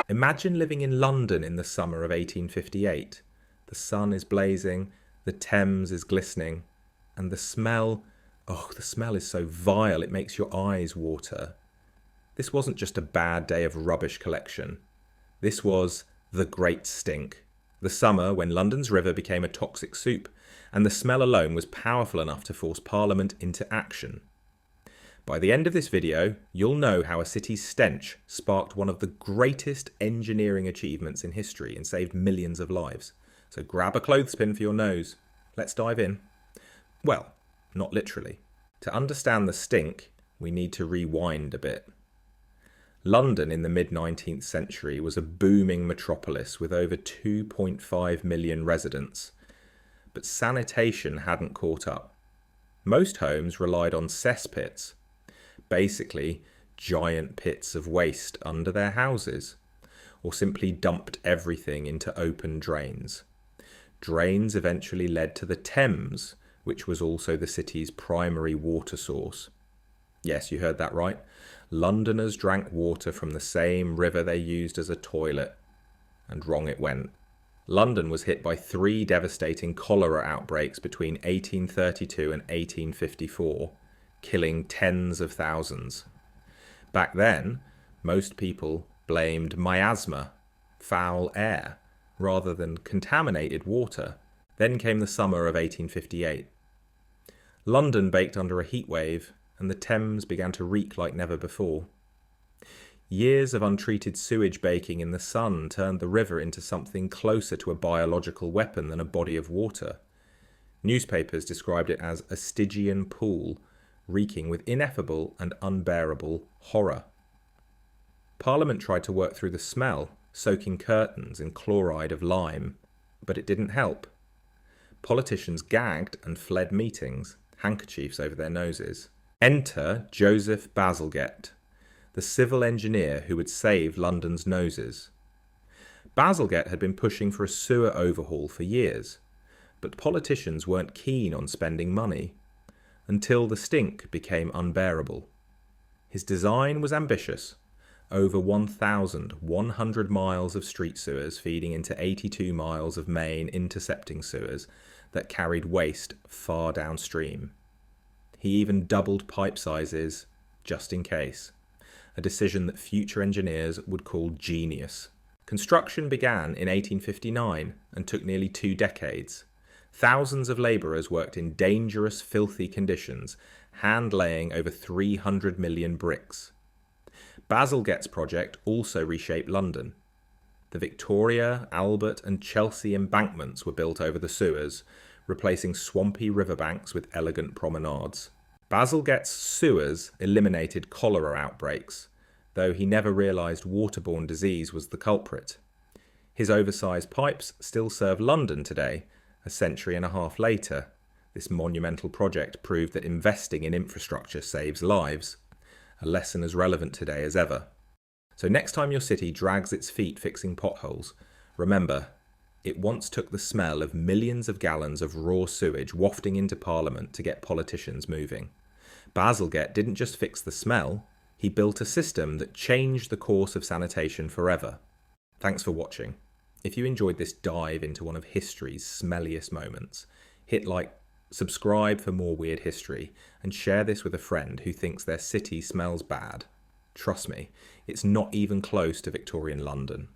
Imagine living in London in the summer of 1858. The sun is blazing, the Thames is glistening, and the smell is so vile it makes your eyes water. This wasn't just a bad day of rubbish collection. This was the Great Stink. The summer when London's river became a toxic soup, and the smell alone was powerful enough to force Parliament into action. By the end of this video, you'll know how a city's stench sparked one of the greatest engineering achievements in history and saved millions of lives. So grab a clothespin for your nose. Let's dive in. Well, not literally. To understand the stink, we need to rewind a bit. London in the mid-19th century was a booming metropolis with over 2.5 million residents. But sanitation hadn't caught up. Most homes relied on cesspits, basically giant pits of waste under their houses, or simply dumped everything into open drains. Drains eventually led to the Thames, which was also the city's primary water source. Yes, you heard that right. Londoners drank water from the same river they used as a toilet. And wrong it went. London was hit by 3 devastating cholera outbreaks between 1832 and 1854, killing tens of thousands. Back then, most people blamed miasma, foul air, rather than contaminated water. Then came the summer of 1858. London baked under a heat wave, and the Thames began to reek like never before. Years of untreated sewage baking in the sun turned the river into something closer to a biological weapon than a body of water. Newspapers described it as a Stygian pool, reeking with ineffable and unbearable horror. Parliament tried to work through the smell, soaking curtains in chloride of lime, but it didn't help. Politicians gagged and fled meetings, handkerchiefs over their noses. Enter Joseph Bazalgette, the civil engineer who would save London's noses. Bazalgette had been pushing for a sewer overhaul for years, but politicians weren't keen on spending money, until the stink became unbearable. His design was ambitious. Over 1,100 miles of street sewers feeding into 82 miles of main intercepting sewers that carried waste far downstream. He even doubled pipe sizes, just in case, a decision that future engineers would call genius. Construction began in 1859 and took nearly 2 decades. Thousands of labourers worked in dangerous, filthy conditions, hand-laying over 300 million bricks. Bazalgette's project also reshaped London. The Victoria, Albert and Chelsea embankments were built over the sewers, replacing swampy riverbanks with elegant promenades. Bazalgette's sewers eliminated cholera outbreaks, though he never realised waterborne disease was the culprit. His oversized pipes still serve London today, a century and a half later. This monumental project proved that investing in infrastructure saves lives, a lesson as relevant today as ever. So next time your city drags its feet fixing potholes, remember, it once took the smell of millions of gallons of raw sewage wafting into Parliament to get politicians moving. Bazalgette didn't just fix the smell, he built a system that changed the course of sanitation forever. Thanks for watching. If you enjoyed this dive into one of history's smelliest moments, hit like, subscribe for more weird history, and share this with a friend who thinks their city smells bad. Trust me, it's not even close to Victorian London.